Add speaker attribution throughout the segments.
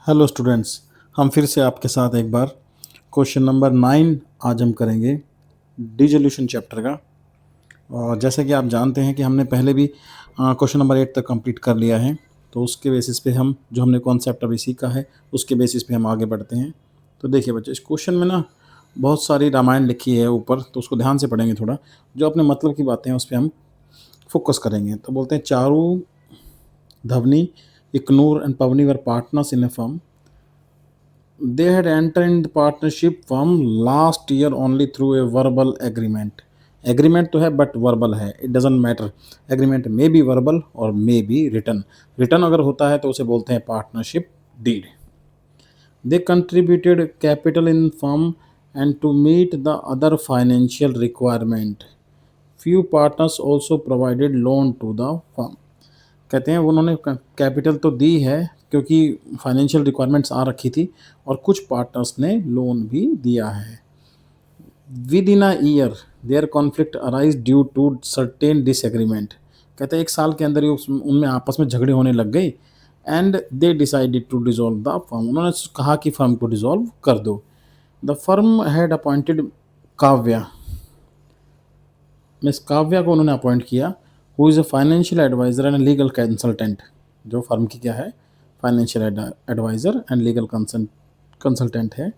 Speaker 1: Hello students. हम फिर से आपके साथ एक बार क्वेश्चन नंबर 9 आज हम करेंगे डिसोल्यूशन चैप्टर का। और जैसे कि आप जानते हैं कि हमने पहले भी क्वेश्चन नंबर 8 तक कंप्लीट कर लिया है, तो उसके बेसिस पे हम जो हमने कॉन्सेप्ट अभी सीखा है उसके बेसिस पे हम आगे बढ़ते हैं। तो देखिए बच्चे, इस क्वेश्चन में ना बहुत सारी रामायण लिखी है ऊपर, तो उसको ध्यान से पढ़ेंगे। थोड़ा जो अपने मतलब की बातें हैं उस पर हम फोकस करेंगे। तो बोलते हैं, Charu, धवनी, इकनूर and Pauni were partners in A firm. They had entered in the partnership from last year only through a verbal agreement. Agreement तो है बट वर्बल है, it doesn't matter. Agreement may be verbal और may be written. Written अगर होता है तो उसे बोलते हैं partnership deed. They contributed capital in firm and to meet the other financial requirement few partners also provided loan to the firm. कहते हैं उन्होंने कैपिटल तो दी है क्योंकि फाइनेंशियल रिक्वायरमेंट्स आ रखी थी, और कुछ पार्टनर्स ने लोन भी दिया है। Within a year there conflict arise due to certain disagreement. कहते हैं एक साल के अंदर ही उनमें आपस में झगड़े होने लग गए, and they decided to dissolve the firm. उन्होंने कहा कि फर्म को डिसॉल्व कर दो। The firm had appointed Kavya, miss Kavya को उन्होंने अपॉइंट किया, who is a financial adviser and legal consultant. जो फर्म की क्या है, financial adviser and legal consultant है,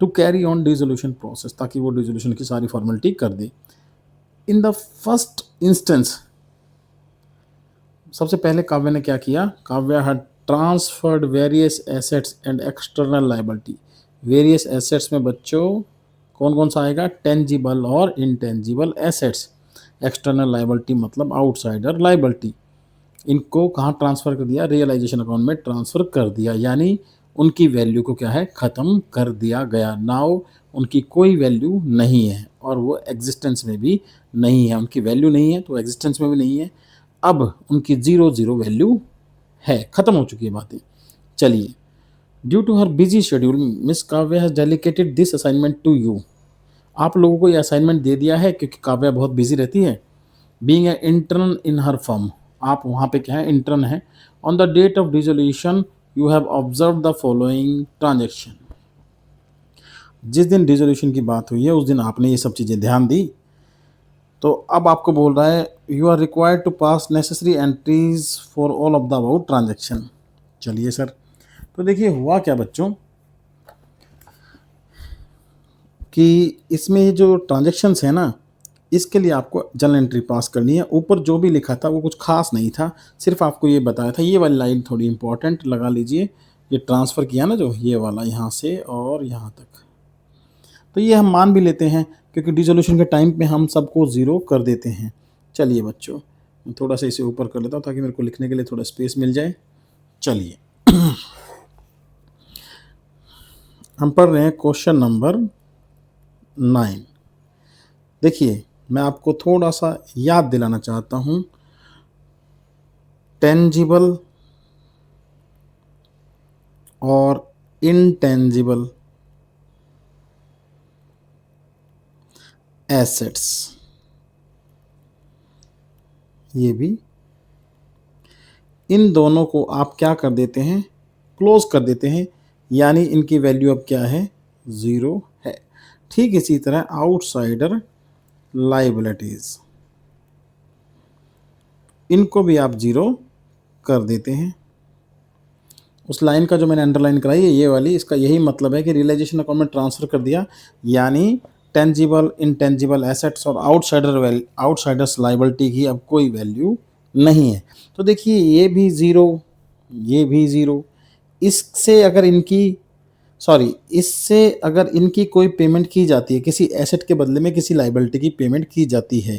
Speaker 1: to carry on dissolution process, ताकि वो डिसोल्यूशन की सारी फॉर्मेलिटी कर दे। इन द फर्स्ट इंस्टेंस, सबसे पहले काव्या ने क्या किया, Kavya had transferred various assets and external liability. Various assets में बच्चों कौन कौन सा आएगा, टेंजिबल और इनटेंजिबल एसेट्स। एक्सटर्नल लाइबिलिटी मतलब आउटसाइडर लाइबिलिटी। इनको कहाँ ट्रांसफ़र कर दिया, रियलाइजेशन अकाउंट में ट्रांसफ़र कर दिया, यानी उनकी वैल्यू को क्या है, ख़त्म कर दिया गया। नाउ उनकी कोई वैल्यू नहीं है और वो एग्जिस्टेंस में भी नहीं है। उनकी वैल्यू नहीं है तो एग्जिस्टेंस में भी नहीं है। अब उनकी ज़ीरो ज़ीरो वैल्यू है, ख़त्म हो चुकी है बातें। चलिए, due to her busy schedule miss Kavya has delegated this assignment to you. आप लोगों को ये असाइनमेंट दे दिया है क्योंकि काव्या बहुत बिजी रहती है। Being a intern in her firm, आप वहाँ पे क्या है, इंटर्न है। On the date of dissolution you have observe the following transaction. जिस दिन डिसोल्यूशन की बात हुई है उस दिन आपने ये सब चीज़ें ध्यान दी। तो अब आपको बोल रहा है, you are required to pass necessary entries for all of the about transaction. चलिए सर, तो देखिए हुआ क्या बच्चों कि इसमें ये जो ट्रांजेक्शन्स है ना, इसके लिए आपको जर्नल एंट्री पास करनी है। ऊपर जो भी लिखा था वो कुछ खास नहीं था, सिर्फ आपको ये बताया था। ये वाली लाइन थोड़ी इंपॉर्टेंट लगा लीजिए, ये ट्रांसफ़र किया ना जो ये वाला, यहाँ से और यहाँ तक, तो ये हम मान भी लेते हैं क्योंकि डिसोल्यूशन के टाइम पे हम सबको ज़ीरो कर देते हैं। चलिए बच्चों, मैं थोड़ा सा इसे ऊपर कर लेता हूँ ताकि मेरे को लिखने के लिए थोड़ा स्पेस मिल जाए। चलिए हम पढ़ रहे हैं क्वेश्चन नंबर 9। देखिए, मैं आपको थोड़ा सा याद दिलाना चाहता हूँ, टेंजिबल और इनटेंजिबल एसेट्स, ये भी, इन दोनों को आप क्या कर देते हैं, क्लोज कर देते हैं, यानी इनकी वैल्यू अब क्या है, ज़ीरो है। ठीक इसी तरह आउटसाइडर लाइबिलिटीज़, इनको भी आप ज़ीरो कर देते हैं। उस लाइन का जो मैंने अंडरलाइन कराई है ये वाली, इसका यही मतलब है कि रियलाइजेशन अकाउंट में ट्रांसफ़र कर दिया, यानी टेंजिबल इनटेंजिबल एसेट्स और आउटसाइडर्स लाइबिलिटी की अब कोई वैल्यू नहीं है। तो देखिए ये भी ज़ीरो, ये भी ज़ीरो। इससे अगर इनकी कोई पेमेंट की जाती है, किसी एसेट के बदले में किसी लाइबिलिटी की पेमेंट की जाती है,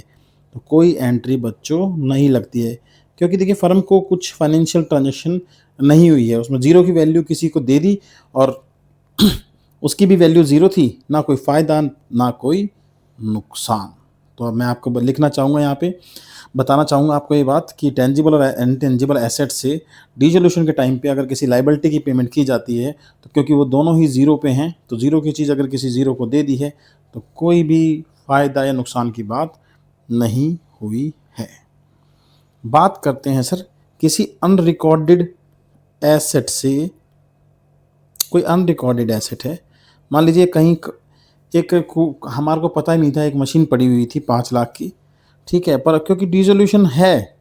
Speaker 1: तो कोई एंट्री बच्चों नहीं लगती है, क्योंकि देखिए फर्म को कुछ फाइनेंशियल ट्रांजेक्शन नहीं हुई है, उसमें ज़ीरो की वैल्यू किसी को दे दी और उसकी भी वैल्यू ज़ीरो थी, ना कोई फ़ायदा ना कोई नुकसान। तो अब मैं आपको लिखना चाहूँगा, यहाँ पे बताना चाहूँगा आपको ये बात कि टेंजिबल और इनटेंजिबल एसेट से डिसोल्यूशन के टाइम पे अगर किसी लाइबिलिटी की पेमेंट की जाती है, तो क्योंकि वो दोनों ही ज़ीरो पे हैं, तो ज़ीरो की चीज़ अगर किसी ज़ीरो को दे दी है तो कोई भी फ़ायदा या नुकसान की बात नहीं हुई है। बात करते हैं सर किसी अनरिकॉर्डेड एसेट से कोई अनरिकॉर्डेड एसेट है, मान लीजिए कहीं हमारे को पता ही नहीं था, एक मशीन पड़ी हुई थी 5 लाख की, ठीक है, पर क्योंकि डिसोल्यूशन है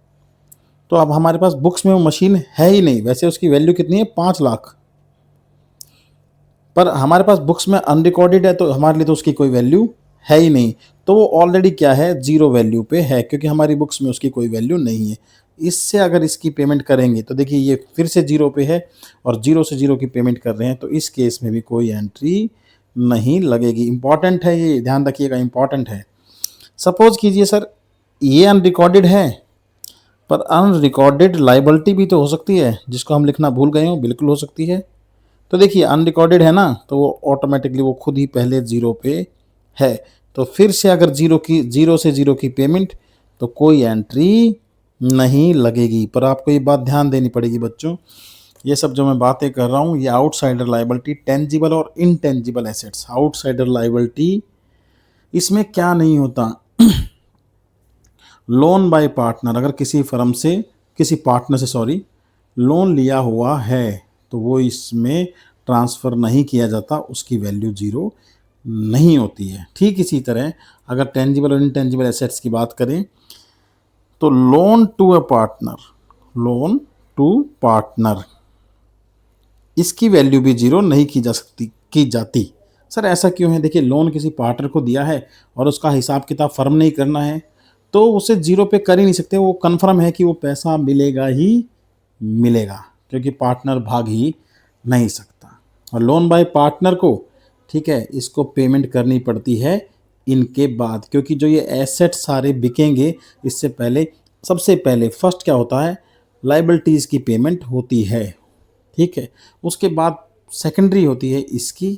Speaker 1: तो अब हमारे पास बुक्स में वो मशीन है ही नहीं। वैसे उसकी वैल्यू कितनी है, 5 लाख, पर हमारे पास बुक्स में अनरिकॉर्डेड है तो हमारे लिए तो उसकी कोई वैल्यू है ही नहीं। तो वो ऑलरेडी क्या है, जीरो वैल्यू पे है, क्योंकि हमारी बुक्स में उसकी कोई वैल्यू नहीं है। इससे अगर इसकी पेमेंट करेंगे तो देखिए ये फिर से जीरो पे है और जीरो से जीरो की पेमेंट कर रहे हैं, तो इस केस में भी कोई एंट्री नहीं लगेगी। इंपॉर्टेंट है, ये ध्यान रखिएगा, इंपॉर्टेंट है। सपोज कीजिए सर ये अनरिकॉर्डेड है, पर अनरिकॉर्डेड लाइबिलिटी भी तो हो सकती है जिसको हम लिखना भूल गए हो, बिल्कुल हो सकती है। तो देखिए अनरिकॉर्डेड है ना, तो वो ऑटोमेटिकली वो खुद ही पहले जीरो पे है। तो फिर से अगर जीरो से जीरो की पेमेंट, तो कोई एंट्री नहीं लगेगी। पर आपको ये बात ध्यान देनी पड़ेगी बच्चों, ये सब जो मैं बातें कर रहा हूँ ये आउटसाइडर लाइबिलिटी, टेंजिबल और इनटेंजिबल एसेट्स। आउटसाइडर लाइबिलिटी इसमें क्या नहीं होता, लोन बाय पार्टनर, अगर किसी फर्म से किसी पार्टनर से लोन लिया हुआ है तो वो इसमें ट्रांसफ़र नहीं किया जाता, उसकी वैल्यू जीरो नहीं होती है। ठीक इसी तरह अगर टेंजिबल और इनटेंजिबल एसेट्स की बात करें तो loan to a partner, loan to partner, इसकी वैल्यू भी जीरो नहीं की जाती। सर ऐसा क्यों है, देखिए लोन किसी पार्टनर को दिया है और उसका हिसाब किताब फर्म नहीं करना है तो उसे जीरो पे कर ही नहीं सकते। वो कन्फर्म है कि वो पैसा मिलेगा ही मिलेगा, क्योंकि पार्टनर भाग ही नहीं सकता। और लोन बाय पार्टनर को, ठीक है, इसको पेमेंट करनी पड़ती है इनके बाद, क्योंकि जो ये एसेट सारे बिकेंगे इससे पहले, सबसे पहले फर्स्ट क्या होता है, लाइबिलिटीज़ की पेमेंट होती है, ठीक है, उसके बाद सेकेंडरी होती है इसकी,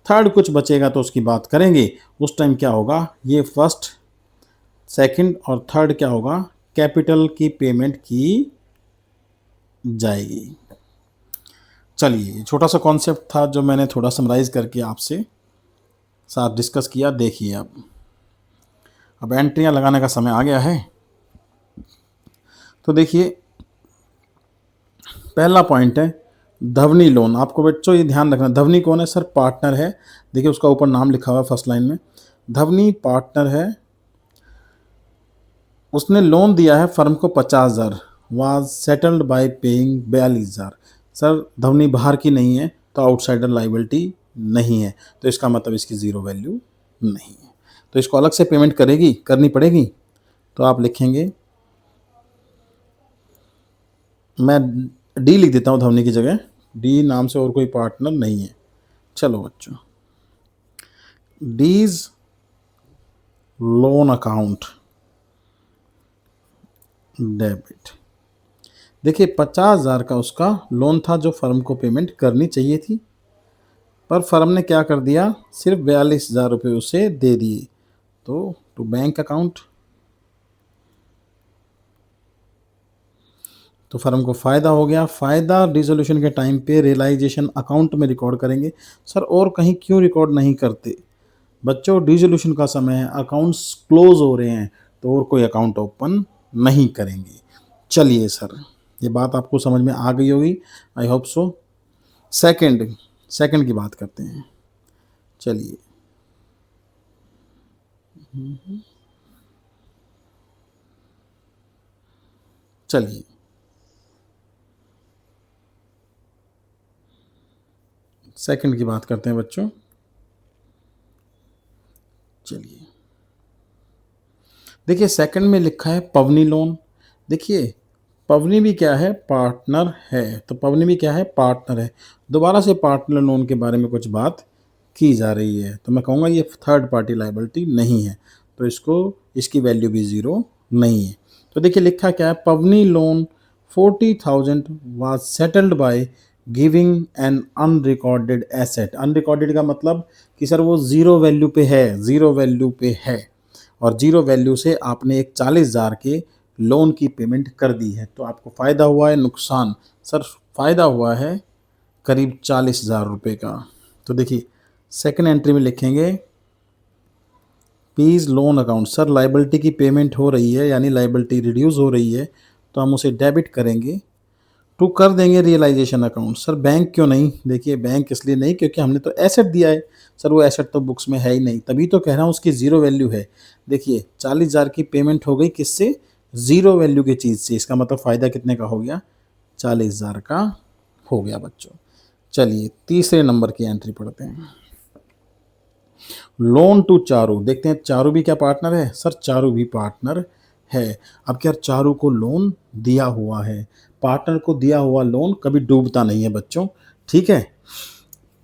Speaker 1: थर्ड कुछ बचेगा तो उसकी बात करेंगे। उस टाइम क्या होगा, ये फर्स्ट सेकंड और थर्ड क्या होगा, कैपिटल की पेमेंट की जाएगी। चलिए छोटा सा कॉन्सेप्ट था जो मैंने थोड़ा समराइज करके आपसे साथ डिस्कस किया। देखिए अब एंट्रियां लगाने का समय आ गया है। तो देखिए पहला पॉइंट है धवनी लोन। आपको बच्चों ये ध्यान रखना, धवनी कौन है, सर पार्टनर है। देखिए उसका ऊपर नाम लिखा हुआ है फर्स्ट लाइन में, धवनी पार्टनर है, उसने लोन दिया है फर्म को 50,000, was settled by paying 42,000। Sir Dhwani बाहर की नहीं है तो आउटसाइडर लाइबिलिटी नहीं है, तो इसका मतलब इसकी ज़ीरो वैल्यू नहीं है, तो इसको अलग से पेमेंट करनी पड़ेगी। तो आप लिखेंगे, मैं डी लिख देता हूँ धवनी की जगह, डी नाम से और कोई पार्टनर नहीं है। चलो बच्चों, डीज लोन अकाउंट डेबिट। देखिए 50,000 का उसका लोन था जो फर्म को पेमेंट करनी चाहिए थी, पर फर्म ने क्या कर दिया, सिर्फ 42,000 रुपये उसे दे दिए। तो टू बैंक अकाउंट, तो फर्म को फ़ायदा हो गया। फ़ायदा डिसोल्यूशन के टाइम पे रियलाइजेशन अकाउंट में रिकॉर्ड करेंगे। सर और कहीं क्यों रिकॉर्ड नहीं करते, बच्चों डिसोल्यूशन का समय है, अकाउंट्स क्लोज हो रहे हैं तो और कोई अकाउंट ओपन नहीं करेंगे। चलिए सर ये बात आपको समझ में आ गई होगी, आई होप सो। सेकंड की बात करते हैं। चलिए चलिए सेकंड की बात करते हैं बच्चों। चलिए देखिए सेकंड में लिखा है पवनी लोन। देखिए पवनी भी क्या है, पार्टनर है, तो पवनी भी क्या है, पार्टनर है। दोबारा से पार्टनर लोन के बारे में कुछ बात की जा रही है, तो मैं कहूँगा ये थर्ड पार्टी लाइबिलिटी नहीं है, तो इसकी वैल्यू भी ज़ीरो नहीं है। तो देखिए लिखा क्या है, पवनी loan 40,000 was settled by giving an unrecorded asset. Unrecorded का मतलब कि सर वो ज़ीरो वैल्यू पे है, ज़ीरो वैल्यू पे है, और ज़ीरो वैल्यू से आपने एक 40,000 के लोन की पेमेंट कर दी है, तो आपको फ़ायदा हुआ है नुकसान, सर फ़ायदा हुआ है करीब 40,000 रुपये का। तो देखिए सेकंड एंट्री में लिखेंगे P's loan account. Sir liability की पेमेंट हो रही है, यानी लाइबिलिटी रिड्यूस हो रही है, तो हम उसे डेबिट करेंगे टू कर देंगे रियलाइजेशन अकाउंट। सर बैंक क्यों नहीं? देखिए बैंक इसलिए नहीं क्योंकि हमने तो एसेट दिया है। सर वो एसेट तो बुक्स में है ही नहीं, तभी तो कह रहा हूँ उसकी ज़ीरो वैल्यू है। देखिए 40,000 की पेमेंट हो गई किससे? ज़ीरो वैल्यू की चीज़ से। इसका मतलब फ़ायदा कितने का हो गया? 40,000 का हो गया बच्चों। चलिए तीसरे नंबर की एंट्री पढ़ते हैं। लोन टू चारू, देखते हैं चारू भी क्या पार्टनर है? सर चारू भी पार्टनर है। अब क्या चारू को लोन दिया हुआ है, पार्टनर को दिया हुआ लोन कभी डूबता नहीं है बच्चों, ठीक है।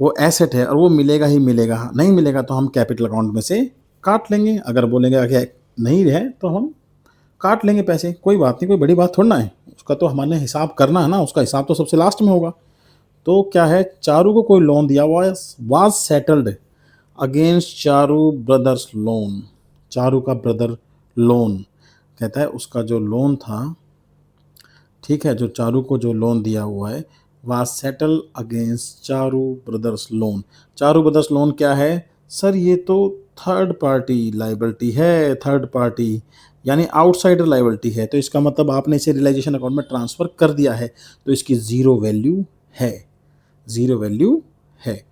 Speaker 1: वो एसेट है और वो मिलेगा ही मिलेगा, नहीं मिलेगा तो हम कैपिटल अकाउंट में से काट लेंगे। अगर बोलेंगे कि नहीं है तो हम काट लेंगे पैसे, कोई बात नहीं, कोई बड़ी बात थोड़ा ना है। उसका तो हमारे हिसाब करना है ना, उसका हिसाब तो सबसे लास्ट में होगा। तो क्या है, चारू को कोई लोन दिया हुआ है, was settled against Charu brothers loan. Charu का ब्रदर लोन कहता है उसका जो लोन था, ठीक है, जो चारू को जो लोन दिया हुआ है was settle against Charu brothers loan. Charu brothers loan क्या है? सर ये तो थर्ड पार्टी लाइबिलिटी है, थर्ड पार्टी यानी आउटसाइडर लाइबिलिटी है। तो इसका मतलब आपने इसे रियलाइजेशन अकाउंट में ट्रांसफ़र कर दिया है, तो इसकी ज़ीरो वैल्यू है, ज़ीरो वैल्यू है,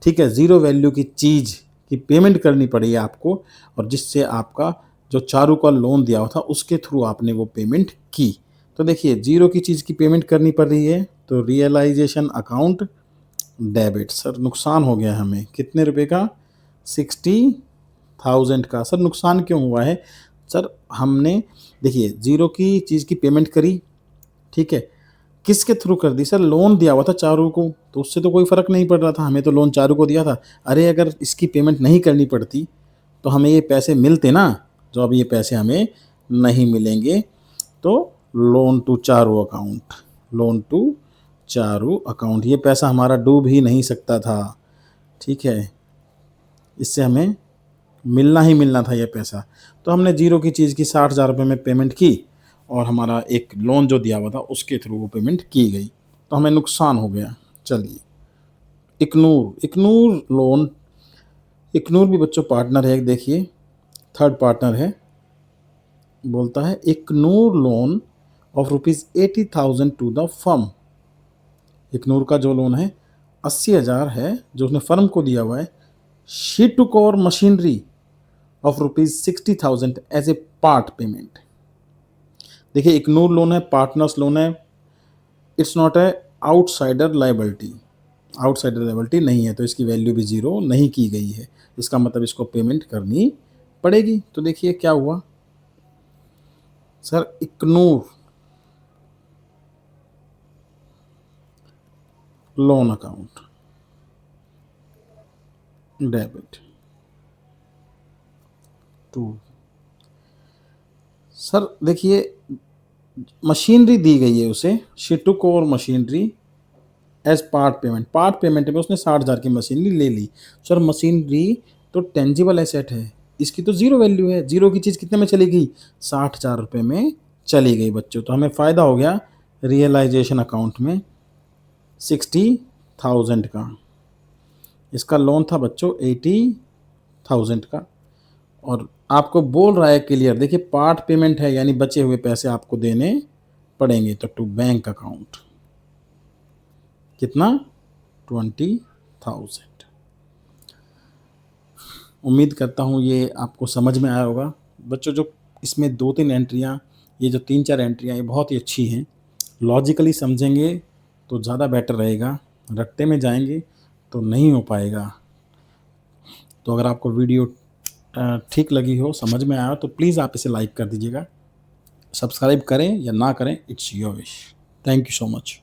Speaker 1: ठीक है। ज़ीरो वैल्यू की चीज़ की पेमेंट करनी पड़ी आपको, और जिससे आपका जो चारू का लोन दिया हुआ था उसके थ्रू आपने वो पेमेंट की। तो देखिए ज़ीरो की चीज़ की पेमेंट करनी पड़ रही है, तो रियलाइजेशन अकाउंट डेबिट। सर नुकसान हो गया हमें कितने रुपए का? 60,000 का। सर नुकसान क्यों हुआ है? सर हमने देखिए ज़ीरो की चीज़ की पेमेंट करी, ठीक है, किसके थ्रू कर दी? सर लोन दिया हुआ था चारू को, तो उससे तो कोई फ़र्क नहीं पड़ रहा था, हमें तो लोन चारू को दिया था। अरे अगर इसकी पेमेंट नहीं करनी पड़ती तो हमें ये पैसे मिलते ना, जो अब ये पैसे हमें नहीं मिलेंगे। तो loan to Charu account, loan to Charu account, ये पैसा हमारा डूब ही नहीं सकता था, ठीक है, इससे हमें मिलना ही मिलना था ये पैसा। तो हमने ज़ीरो की चीज़ की 60,000 रुपये में पेमेंट की, और हमारा एक लोन जो दिया हुआ था उसके थ्रू वो पेमेंट की गई, तो हमें नुकसान हो गया। चलिए इकनूर, इकनूर लोन, इकनूर भी बच्चों पार्टनर है, देखिए थर्ड पार्टनर है। बोलता है Iknoor loan of ₹80,000 to the firm. Iknoor का जो लोन है 80,000 है जो उसने फर्म को दिया हुआ है। She took over machinery of ₹60,000 as a part payment. देखिए इग्नोर लोन है, पार्टनर्स लोन है, it's not a outsider liability, outsider liability नहीं है, तो इसकी वैल्यू भी ज़ीरो नहीं की गई है। इसका मतलब इसको पेमेंट करनी पड़ेगी। तो देखिए क्या हुआ sir, ignore loan account debit to. Sir देखिए मशीनरी दी गई है उसे, she took over machinery as part payment. Part payment में उसने 60,000 की मशीनरी ले ली। सर मशीनरी तो टेंजिबल एसेट है, इसकी तो ज़ीरो वैल्यू है। ज़ीरो की चीज़ कितने में चली गई? 60,000 रुपये में चली गई बच्चों। तो हमें फ़ायदा हो गया रियलाइजेशन अकाउंट में 60,000 का। इसका लोन था बच्चों 80,000 का, और आपको बोल रहा है क्लियर, देखिए पार्ट पेमेंट है यानी बचे हुए पैसे आपको देने पड़ेंगे। तो टू बैंक अकाउंट कितना? 20,000। उम्मीद करता हूँ ये आपको समझ में आया होगा बच्चों। जो इसमें 2-3 एंट्रियाँ, ये जो 3-4 एंट्रियाँ ये बहुत ही अच्छी हैं। लॉजिकली समझेंगे तो ज़्यादा बेटर रहेगा, रट्टे में जाएंगे तो नहीं हो पाएगा। तो अगर आपको वीडियो ठीक लगी हो, समझ में आया हो, तो प्लीज़ आप इसे लाइक कर दीजिएगा। सब्सक्राइब करें या ना करें, it's your wish. Thank you so much.